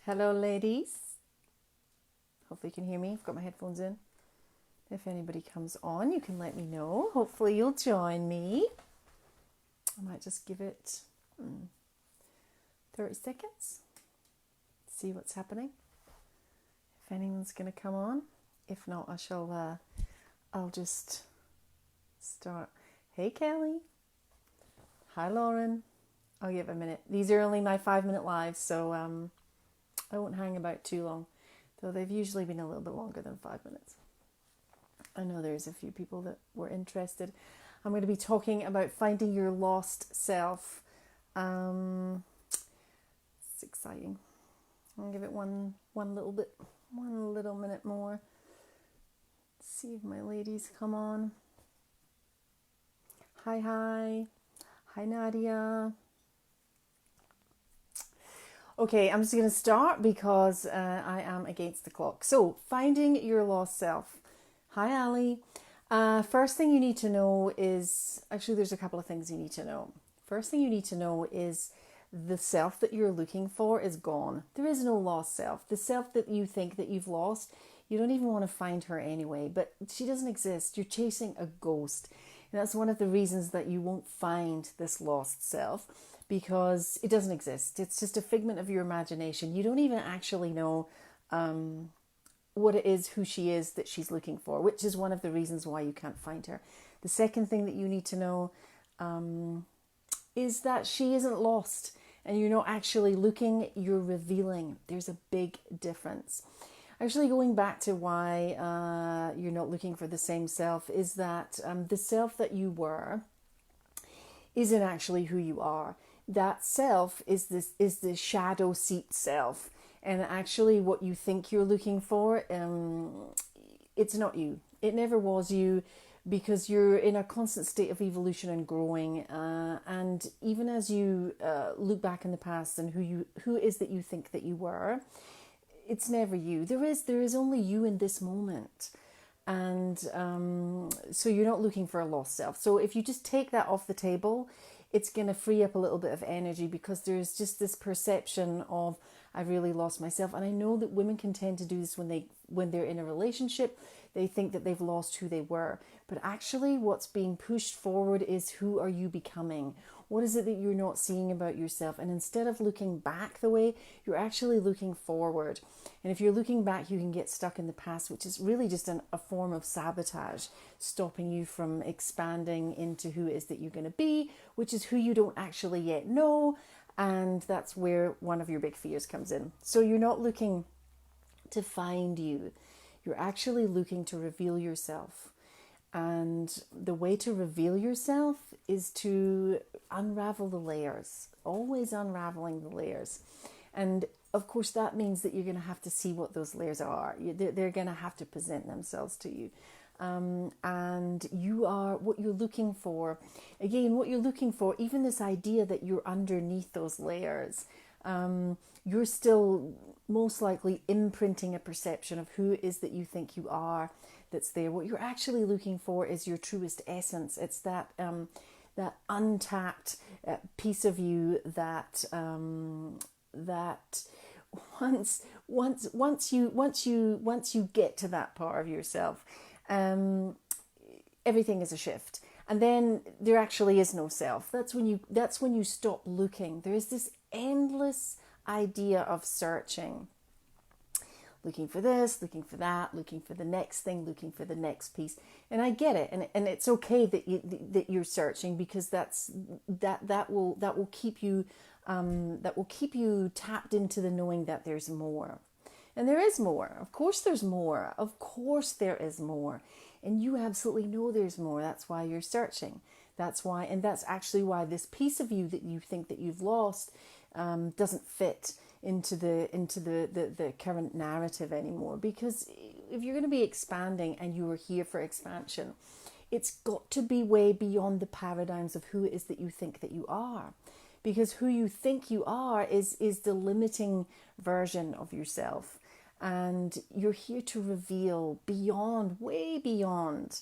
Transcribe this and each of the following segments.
Hello, ladies. Hopefully, you can hear me. I've got my headphones in. If anybody comes on, you can let me know. Hopefully, you'll join me. I might just give it 30 seconds, see what's happening. If anyone's going to come on. If not, I'll just start. Hey, Kelly. Hi, Lauren. I'll give it a minute. These are only my 5-minute lives, so I won't hang about too long, though they've usually been a little bit longer than 5 minutes. I know there's a few people that were interested. I'm going to be talking about finding your lost self. It's exciting. I'll give it one little minute more. See if my ladies come on. Hi, Nadia. Okay, I'm just going to start because I am against the clock. So, finding your lost self. Hi, Ali. First thing you need to know is, actually there's a couple of things you need to know. First thing you need to know is the self that you're looking for is gone. There is no lost self. The self that you think that you've lost, you don't even want to find her anyway, but she doesn't exist. You're chasing a ghost. And that's one of the reasons that you won't find this lost self, because it doesn't exist. It's just a figment of your imagination. You don't even actually know what it is, who she is that she's looking for, which is one of the reasons why you can't find her. The second thing that you need to know is that she isn't lost, and you're not actually looking, you're revealing. There's a big difference. Actually, going back to why you're not looking for the same self is that the self that you were isn't actually who you are. That self is the shadow seat self, and actually what you think you're looking for, it's not you. It never was you, because you're in a constant state of evolution and growing, and even as you look back in the past and who it is that you think that you were, it's never you. There is only you in this moment. And so you're not looking for a lost self. So if you just take that off the table, it's going to free up a little bit of energy, because there's just this perception of, I've really lost myself. And I know that women can tend to do this when they're in a relationship. They think that they've lost who they were. But actually what's being pushed forward is, who are you becoming? What is it that you're not seeing about yourself? And instead of looking back the way, you're actually looking forward. And if you're looking back, you can get stuck in the past, which is really just a form of sabotage, stopping you from expanding into who it is that you're going to be, which is who you don't actually yet know. And that's where one of your big fears comes in. So you're not looking to find you. You're actually looking to reveal yourself. And the way to reveal yourself is to unravel the layers, always unraveling the layers. And of course, that means that you're going to have to see what those layers are. They're going to have to present themselves to you. And you are what you're looking for. Again, what you're looking for, even this idea that you're underneath those layers, you're still most likely imprinting a perception of who it is that you think you are that's there. What you're actually looking for is your truest essence. It's that that untapped piece of you that that once you get to that part of yourself, everything is a shift. And then there actually is no self. That's when you stop looking. There is this endless idea of searching, looking for this, looking for that, looking for the next thing, looking for the next piece. And I get it, and it's okay that you're searching, because that will keep you tapped into the knowing that there's more. And there is more. Of course there's more. Of course there is more. And you absolutely know there's more. That's why you're searching. That's actually why this piece of you that you think that you've lost doesn't fit into the current narrative anymore. Because if you're going to be expanding and you are here for expansion, it's got to be way beyond the paradigms of who it is that you think that you are. Because who you think you are is the limiting version of yourself. And you're here to reveal beyond, way beyond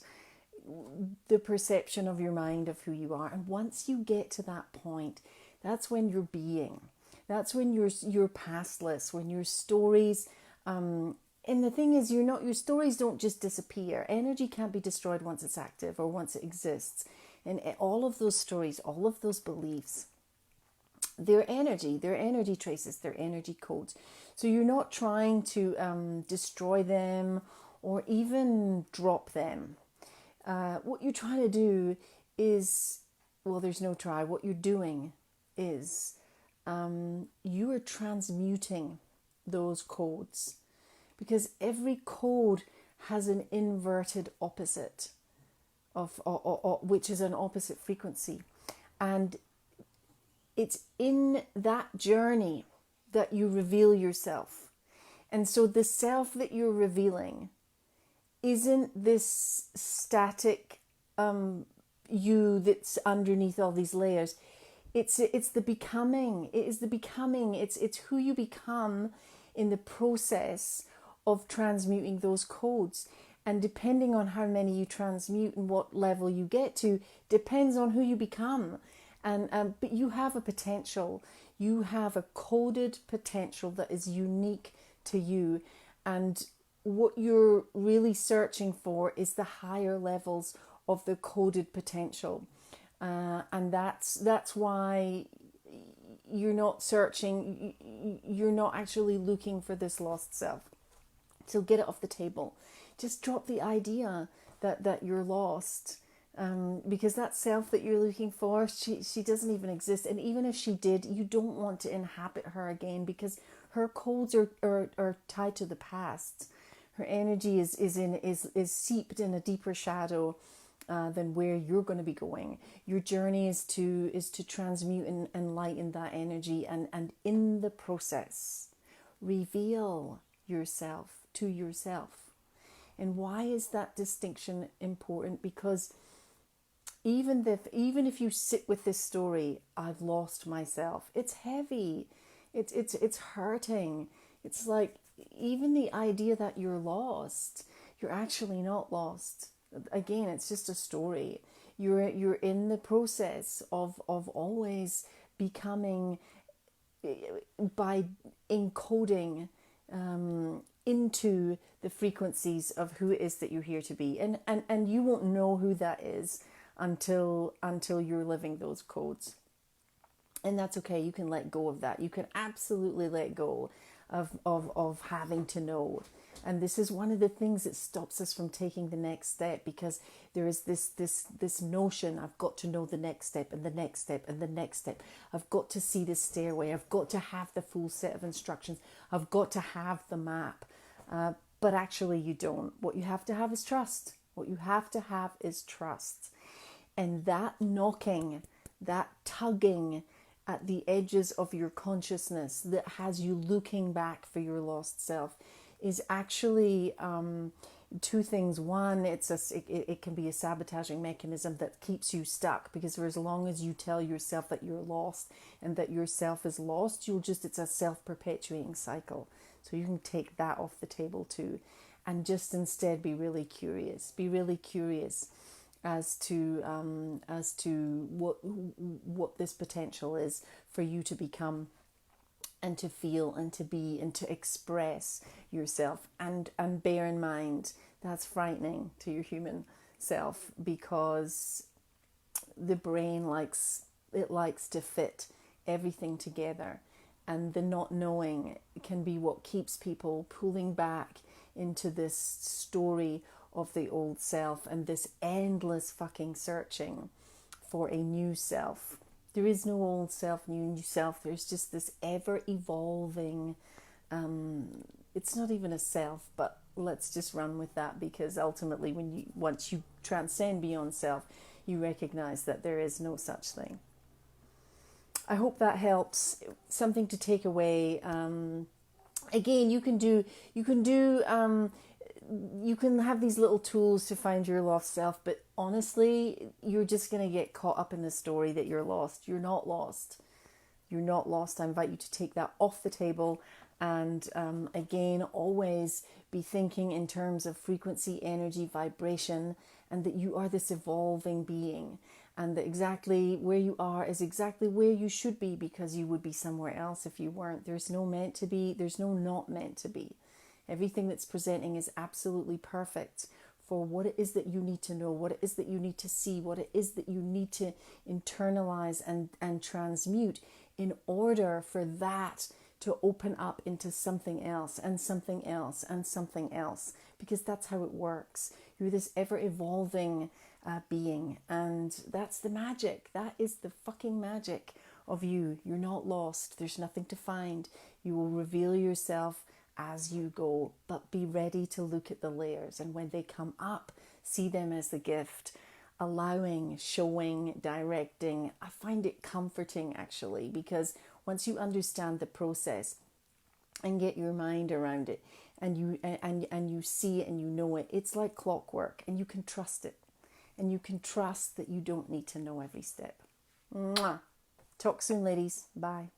the perception of your mind of who you are. And once you get to that point, that's when you're being. That's when you're pastless, when your stories, and the thing is, your stories don't just disappear. Energy can't be destroyed once it's active or once it exists. And all of those stories, all of those beliefs, they're energy traces, they're energy codes. So you're not trying to destroy them or even drop them. What you're trying to do is, well, there's no try. What you're doing is you are transmuting those codes, because every code has an inverted opposite of which is an opposite frequency, and it's in that journey that you reveal yourself. And so the self that you're revealing isn't this static you that's underneath all these layers. It's the becoming. It is the becoming. It's who you become in the process of transmuting those codes. And depending on how many you transmute and what level you get to, depends on who you become. And but you have a potential. You have a coded potential that is unique to you. And what you're really searching for is the higher levels of the coded potential. And that's why you're not searching, you're not actually looking for this lost self. So get it off the table. Just drop the idea that you're lost, because that self that you're looking for, she doesn't even exist. And even if she did, you don't want to inhabit her again, because her codes are tied to the past. Her energy is seeped in a deeper shadow than where you're going to be going. Your journey is to transmute and lighten that energy, and in the process reveal yourself to yourself. And why is that distinction important? Because even if you sit with this story, I've lost myself, it's heavy, it's hurting. It's like, even the idea that you're lost, you're actually not lost. Again, it's just a story. You're in the process of always becoming, by encoding into the frequencies of who it is that you're here to be. And you won't know who that is until you're living those codes. And that's okay. You can let go of that. You can absolutely let go of having to know. And this is one of the things that stops us from taking the next step, because there is this notion, I've got to know the next step and the next step and the next step. I've got to see the stairway. I've got to have the full set of instructions. I've got to have the map. But actually you don't. What you have to have is trust. What you have to have is trust. And that knocking, that tugging at the edges of your consciousness that has you looking back for your lost self is actually two things. One, it can be a sabotaging mechanism that keeps you stuck, because for as long as you tell yourself that you're lost and that yourself is lost, it's a self-perpetuating cycle. So you can take that off the table too, and just instead be really curious. Be really curious as to what this potential is for you to become, and to feel, and to be, and to express yourself. And bear in mind, that's frightening to your human self, because the brain likes to fit everything together, and the not knowing can be what keeps people pulling back into this story of the old self and this endless fucking searching for a new self. There is no old self, new self. There's just this ever evolving, it's not even a self, but let's just run with that, because ultimately once you transcend beyond self, you recognize that there is no such thing. I hope that helps. Something to take away. Again, you can have these little tools to find your lost self, but honestly, you're just going to get caught up in the story that you're lost. You're not lost. You're not lost. I invite you to take that off the table, and again, always be thinking in terms of frequency, energy, vibration, and that you are this evolving being. and that exactly where you are is exactly where you should be, because you would be somewhere else if you weren't. There's no meant to be, there's no not meant to be. Everything that's presenting is absolutely perfect for what it is that you need to know, what it is that you need to see, what it is that you need to internalize and transmute in order for that to open up into something else and something else and something else, because that's how it works. You're this ever evolving being, and that's the magic. That is the fucking magic of you. You're not lost. There's nothing to find. You will reveal yourself as you go, but be ready to look at the layers, and when they come up, see them as the gift. Allowing, showing, directing. I find it comforting actually, because once you understand the process and get your mind around it, and you see it and you know it, it's like clockwork, and you can trust it, and you can trust that you don't need to know every step. Mwah. Talk soon, ladies. Bye.